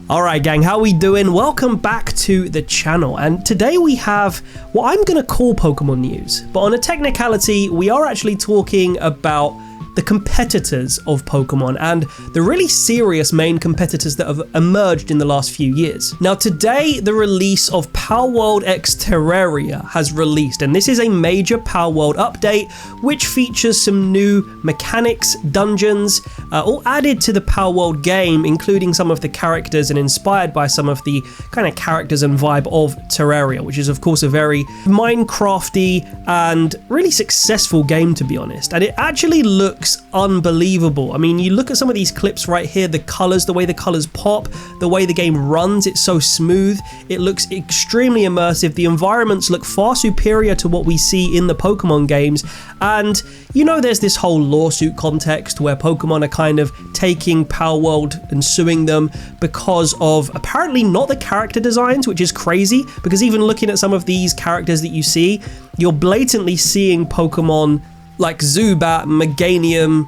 Alright gang, how we doing? Welcome back to the channel, and today we have what I'm going to call Pokemon news, but on a technicality we are actually talking about the competitors of Pokemon and the really serious main competitors that have emerged in the last few years. Now today the release of Palworld X Terraria has released, and this is a major Palworld update which features some new mechanics, dungeons, all added to the Palworld game, including some of the characters and inspired by some of the kind of characters and vibe of Terraria, which is of course a very Minecrafty and really successful game, to be honest. And it actually looks unbelievable. I mean, you look at some of these clips right here, the colors, the way the colors pop, the way the game runs, it's so smooth. It looks extremely immersive. The environments look far superior to what we see in the Pokemon games. And you know, there's this whole lawsuit context where Pokemon are kind of taking Palworld and suing them because of apparently not the character designs, which is crazy because even looking at some of these characters that you see, you're blatantly seeing Pokemon like Zubat, Meganium,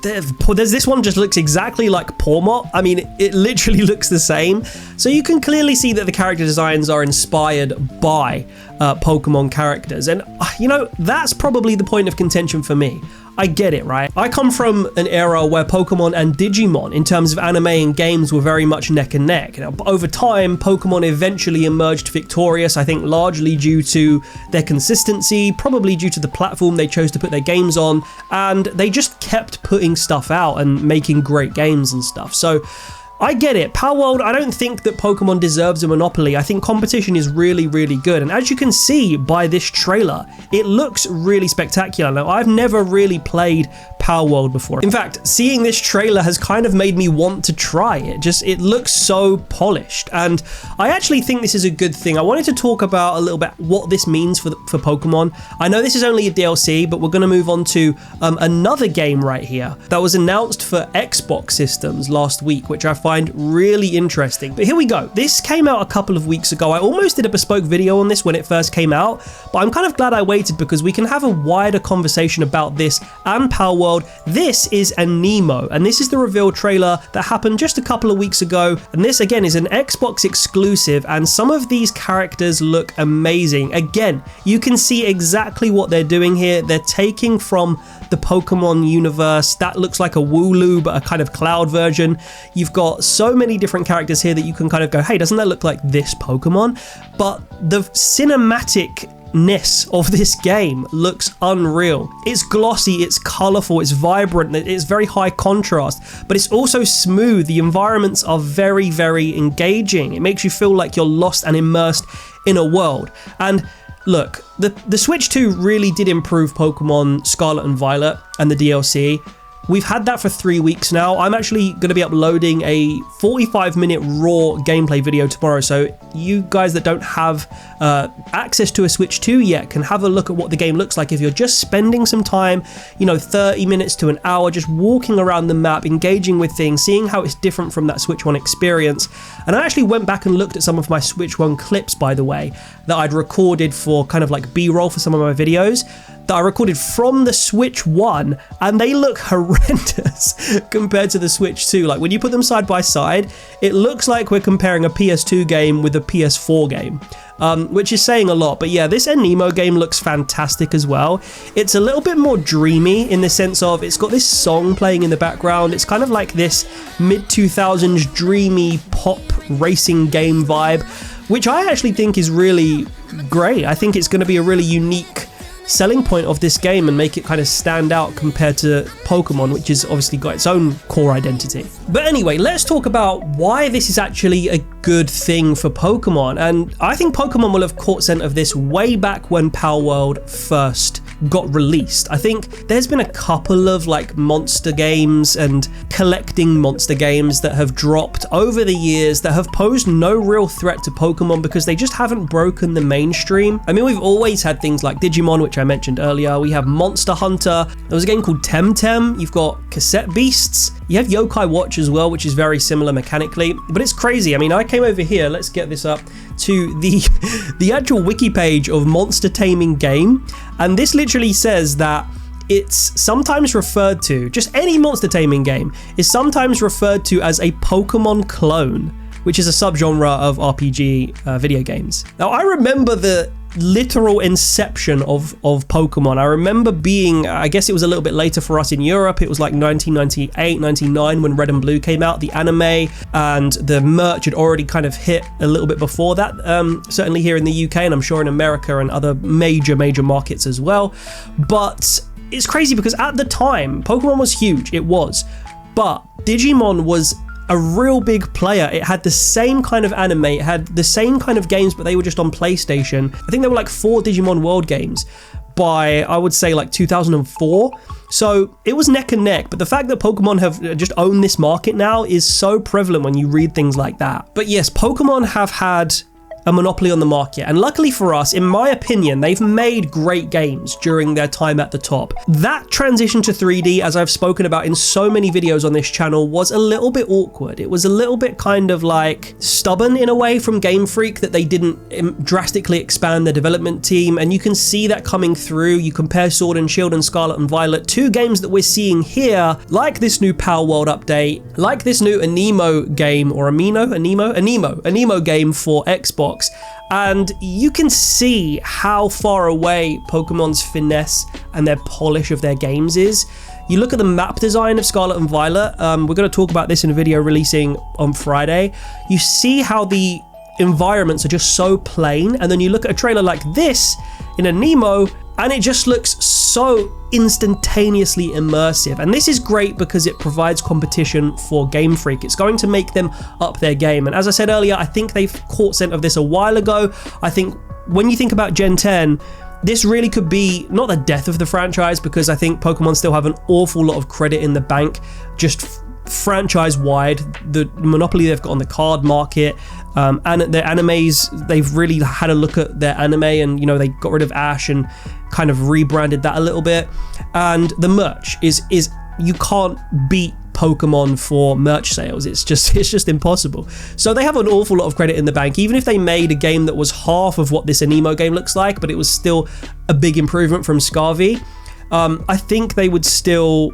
there's this one just looks exactly like Pawmot. I mean, it literally looks the same. So you can clearly see that the character designs are inspired by Pokemon characters. And, you know, that's probably the point of contention for me. I get it, right? I come from an era where Pokemon and Digimon, in terms of anime and games, were very much neck and neck. Now, over time, Pokemon eventually emerged victorious, I think largely due to their consistency, probably due to the platform they chose to put their games on, and they just kept putting stuff out and making great games and stuff. So I get it. Palworld, I don't think that Pokemon deserves a monopoly. I think competition is really, really good. And as you can see by this trailer, it looks really spectacular. Now, I've never really played Palworld before. In fact, seeing this trailer has kind of made me want to try it. It looks so polished. And I actually think this is a good thing. I wanted to talk about a little bit what this means for Pokemon. I know this is only a DLC, but we're going to move on to another game right here that was announced for Xbox systems last week, which I find really interesting. But here we go. This came out a couple of weeks ago. I almost did a bespoke video on this when it first came out, but I'm kind of glad I waited because we can have a wider conversation about this and Palworld. This is Animo, and this is the reveal trailer that happened just a couple of weeks ago. And this again is an Xbox exclusive, and some of these characters look amazing. Again, you can see exactly what they're doing here. They're taking from the Pokemon universe. That looks like a Wooloo, but a kind of cloud version. You've got so many different characters here that you can kind of go, hey, doesn't that look like this Pokemon? But the cinematicness of this game looks unreal. It's glossy, it's colorful, it's vibrant, it's very high contrast, but it's also smooth. The environments are very, very engaging. It makes you feel like you're lost and immersed in a world. And look, the Switch 2 really did improve Pokemon Scarlet and Violet and the DLC. We've had that for 3 weeks now. I'm actually going to be uploading a 45-minute raw gameplay video tomorrow, so you guys that don't have access to a Switch 2 yet can have a look at what the game looks like if you're just spending some time, you know, 30 minutes to an hour just walking around the map, engaging with things, seeing how it's different from that Switch 1 experience. And I actually went back and looked at some of my Switch 1 clips, by the way, that I'd recorded for kind of like B-roll for some of my videos, that I recorded from the Switch 1, and they look horrendous compared to the Switch 2. Like when you put them side by side, it looks like we're comparing a PS2 game with a PS4 game, which is saying a lot. But yeah, this Aniimo game looks fantastic as well. It's a little bit more dreamy in the sense of it's got this song playing in the background. It's kind of like this mid-2000s dreamy pop racing game vibe, which I actually think is really great. I think it's going to be a really unique selling point of this game and make it kind of stand out compared to Pokemon, which has obviously got its own core identity. But anyway, let's talk about why this is actually a good thing for Pokemon. And I think Pokemon will have caught scent of this way back when Palworld first got released. I think there's been a couple of like monster games and collecting monster games that have dropped over the years that have posed no real threat to Pokemon because they just haven't broken the mainstream. I mean, we've always had things like Digimon, which I mentioned earlier. We have Monster Hunter. There was a game called Temtem. You've got Cassette Beasts. You have Yokai Watch as well, which is very similar mechanically, but it's crazy. I mean, I came over here, let's get this up, to the actual wiki page of Monster Taming Game, and this literally says that it's sometimes referred to, just any monster taming game is sometimes referred to as a Pokemon clone, which is a subgenre of RPG video games. Now, I remember the literal inception of Pokemon. I remember being, I guess it was a little bit later for us in Europe. It was like 1998, 99 when Red and Blue came out, the anime, and the merch had already kind of hit a little bit before that, certainly here in the UK, and I'm sure in America and other major markets as well. But it's crazy because at the time, Pokemon was huge, it was, but Digimon was a real big player. It had the same kind of anime, it had the same kind of games, but they were just on PlayStation. I think there were like 4 Digimon World games by, I would say, like 2004. So it was neck and neck, but the fact that Pokemon have just owned this market now is so prevalent when you read things like that. But yes, Pokemon have had a monopoly on the market, and luckily for us, in my opinion, they've made great games during their time at the top. That transition to 3D, as I've spoken about in so many videos on this channel, was a little bit awkward. It was a little bit kind of like stubborn in a way from Game Freak that they didn't drastically expand their development team, and you can see that coming through. You compare Sword and Shield and Scarlet and Violet, 2 games that we're seeing here, like this new Palworld update, like this new Animo game, or Animo game for Xbox. And you can see how far away Pokemon's finesse and their polish of their games is. You look at the map design of Scarlet and Violet, we're going to talk about this in a video releasing on Friday. You see how the environments are just so plain, and then you look at a trailer like this in Aniimo, and it just looks so instantaneously immersive. And this is great because it provides competition for Game Freak. It's going to make them up their game. And as I said earlier, I think they've caught scent of this a while ago. I think when you think about Gen 10, this really could be not the death of the franchise, because I think Pokemon still have an awful lot of credit in the bank, just franchise-wide, the monopoly they've got on the card market, and their animes, they've really had a look at their anime, and you know, they got rid of Ash and kind of rebranded that a little bit. And the merch is you can't beat Pokemon for merch sales. It's just impossible. So they have an awful lot of credit in the bank. Even if they made a game that was half of what this Animo game looks like, but it was still a big improvement from Scarvy, I think they would still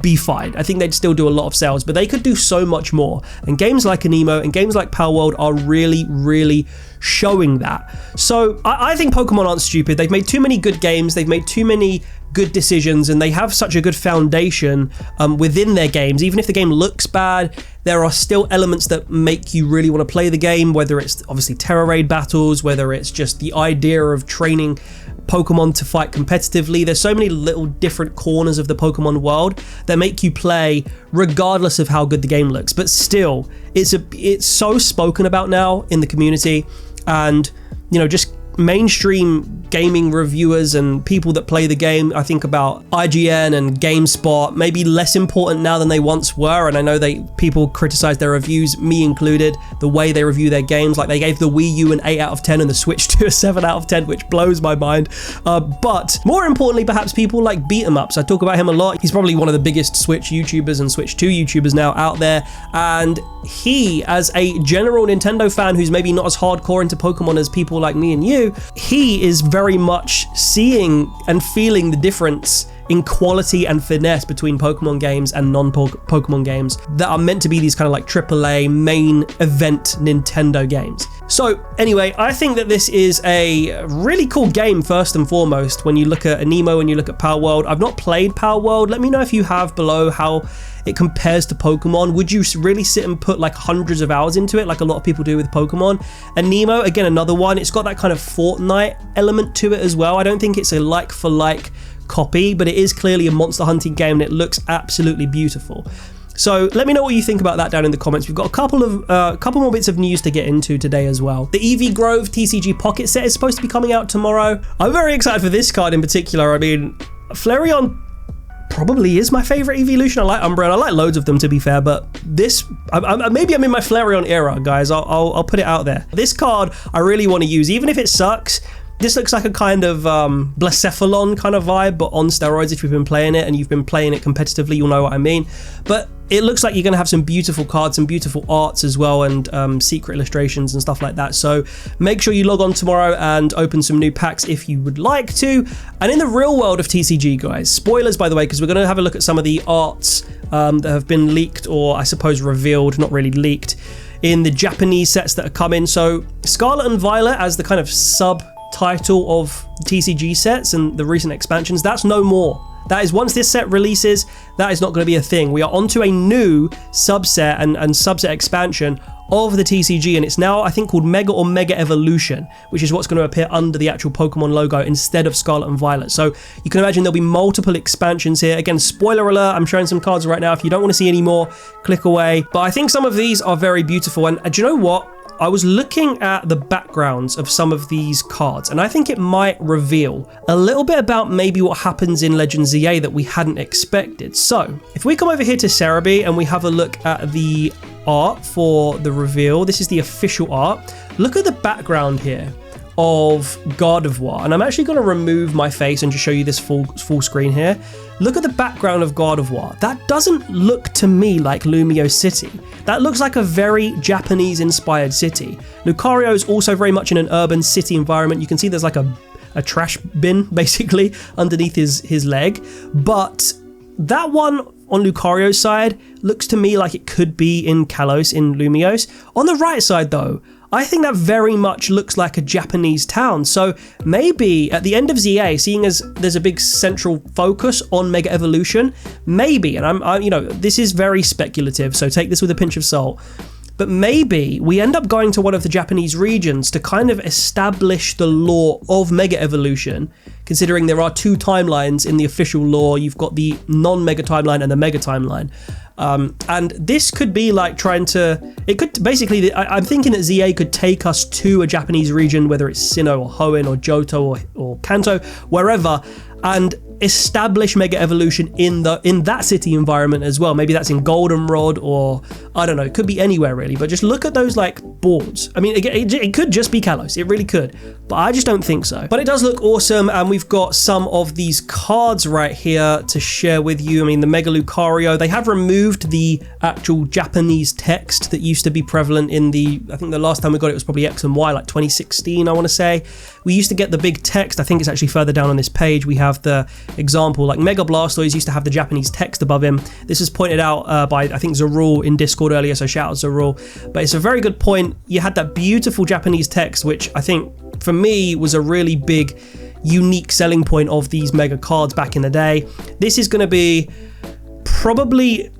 be fine. I think they'd still do a lot of sales, but they could do so much more. And games like Animo and games like Palworld are really showing that. So I think Pokemon aren't stupid. They've made too many good games. They've made too many good decisions, and they have such a good foundation within their games. Even if the game looks bad, there are still elements that make you really want to play the game, whether it's obviously Terra Raid battles, whether it's just the idea of training Pokemon to fight competitively. There's so many little different corners of the Pokemon world that make you play regardless of how good the game looks. But still, it's so spoken about now in the community, and you know, just mainstream gaming reviewers and people that play the game. I think about IGN and GameSpot, maybe less important now than they once were, and I know people criticize their reviews, me included, the way they review their games. Like, they gave the Wii U an 8 out of 10 and the Switch to a 7 out of 10, which blows my mind. But more importantly, perhaps people like Beat 'em Ups. I talk about him a lot. He's probably one of the biggest Switch YouTubers and Switch 2 YouTubers now out there, and he, as a general Nintendo fan who's maybe not as hardcore into Pokemon as people like me and you, he is very much seeing and feeling the difference in quality and finesse between Pokemon games and non-Pokemon games that are meant to be these kind of like AAA main event Nintendo games. So anyway, I think that this is a really cool game first and foremost. When you look at Animo and you look at Palworld, I've not played Palworld. Let me know if you have below how it compares to Pokemon. Would you really sit and put like hundreds of hours into it like a lot of people do with Pokemon? Animo, again, another one. It's got that kind of Fortnite element to it as well. I don't think it's a like for like copy, but it is clearly a monster hunting game, and it looks absolutely beautiful. So let me know what you think about that down in the comments. We've got a couple more bits of news to get into today as well. The EV Grove TCG Pocket set is supposed to be coming out tomorrow. I'm very excited for this card in particular. I mean, Flareon probably is my favorite evolution. I like Umbreon. I like loads of them, to be fair, but this, maybe I'm in my Flareon era, guys. I'll put it out there. This card I really want to use, even if it sucks. This looks like a kind of Blacephalon kind of vibe, but on steroids. If you've been playing it and you've been playing it competitively, you'll know what I mean. But it looks like you're going to have some beautiful cards and beautiful arts as well, and secret illustrations and stuff like that. So make sure you log on tomorrow and open some new packs if you would like to. And in the real world of TCG, guys, spoilers by the way, because we're going to have a look at some of the arts that have been leaked, or I suppose revealed, not really leaked, in the Japanese sets that are coming. So Scarlet and Violet as the kind of subtitle of TCG sets and the recent expansions, that's no more. That is, once this set releases, that is not going to be a thing. We are onto a new subset and subset expansion of the TCG, and it's now, I think, called Mega or Mega Evolution, which is what's going to appear under the actual Pokemon logo instead of Scarlet and Violet. So you can imagine there'll be multiple expansions here. Again, spoiler alert, I'm showing some cards right now. If you don't want to see any more, click away. But I think some of these are very beautiful, and do you know what? I was looking at the backgrounds of some of these cards, and I think it might reveal a little bit about maybe what happens in Legends ZA that we hadn't expected. So if we come over here to Cerebi and we have a look at the art for the reveal, this is the official art. Look at the background here of Gardevoir, and I'm actually going to remove my face and just show you this full screen here. Look at the background of Gardevoir. That doesn't look to me like Lumio City. That looks like a very Japanese inspired city. Lucario is also very much in an urban city environment. You can see there's like a trash bin basically underneath his leg, but that one on Lucario's side looks to me like it could be in Kalos in Lumiose. On the right side though, I think that very much looks like a Japanese town. So maybe at the end of ZA, seeing as there's a big central focus on Mega Evolution, maybe, and I'm you know, this is very speculative, so take this with a pinch of salt, but maybe we end up going to one of the Japanese regions to kind of establish the lore of Mega Evolution, considering there are two timelines in the official lore. You've got the non-Mega timeline and the Mega timeline. And this could be like trying to, it could basically, I'm thinking that ZA could take us to a Japanese region, whether it's Sinnoh or Hoenn or Johto or Kanto, wherever, and establish Mega Evolution in that city environment as well. Maybe that's in Goldenrod, or I don't know, it could be anywhere really, but just look at those like boards. I mean, it could just be Kalos, it really could, but I just don't think so. But it does look awesome, and we've got some of these cards right here to share with you. I mean, the Mega Lucario, they have removed the actual Japanese text that used to be prevalent in I think the last time we got it was probably X and Y, like 2016, I want to say. We used to get the big text. I think it's actually further down on this page. We have the example, like Mega Blastoise used to have the Japanese text above him. This was pointed out by, I think, Zarul in Discord earlier, so shout out Zarul. But it's a very good point. You had that beautiful Japanese text, which I think, for me, was a really big, unique selling point of these Mega cards back in the day. This is going to be probably,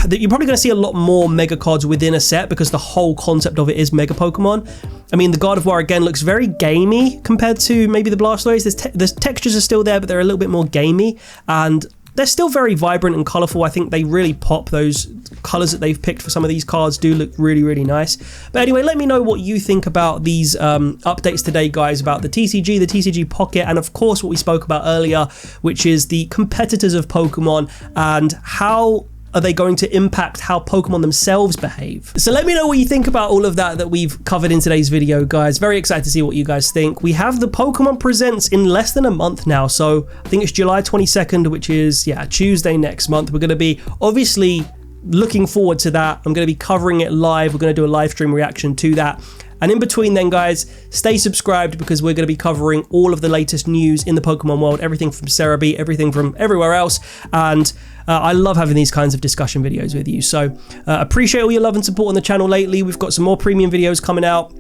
you're probably going to see a lot more Mega cards within a set, because the whole concept of it is Mega Pokemon. I mean, the Gardevoir again looks very gamey compared to maybe the Blastoise. The textures are still there, but they're a little bit more gamey, and they're still very vibrant and colourful. I think they really pop. Those colours that they've picked for some of these cards do look really, really nice. But anyway, let me know what you think about these updates today, guys, about the TCG, the TCG Pocket, and of course what we spoke about earlier, which is the competitors of Pokemon and how are they going to impact how Pokemon themselves behave. So let me know what you think about all of that we've covered in today's video, guys. Very excited to see what you guys think. We have the Pokemon Presents in less than a month now, so I think it's July 22nd, which is, yeah, Tuesday next month. We're going to be obviously looking forward to that. I'm going to be covering it live. We're going to do a live stream reaction to that. And in between then, guys, stay subscribed, because we're going to be covering all of the latest news in the Pokemon world, everything from Cerebi, everything from everywhere else. And I love having these kinds of discussion videos with you. So appreciate all your love and support on the channel lately. We've got some more premium videos coming out.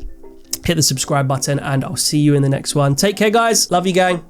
Hit the subscribe button, and I'll see you in the next one. Take care, guys. Love you, gang.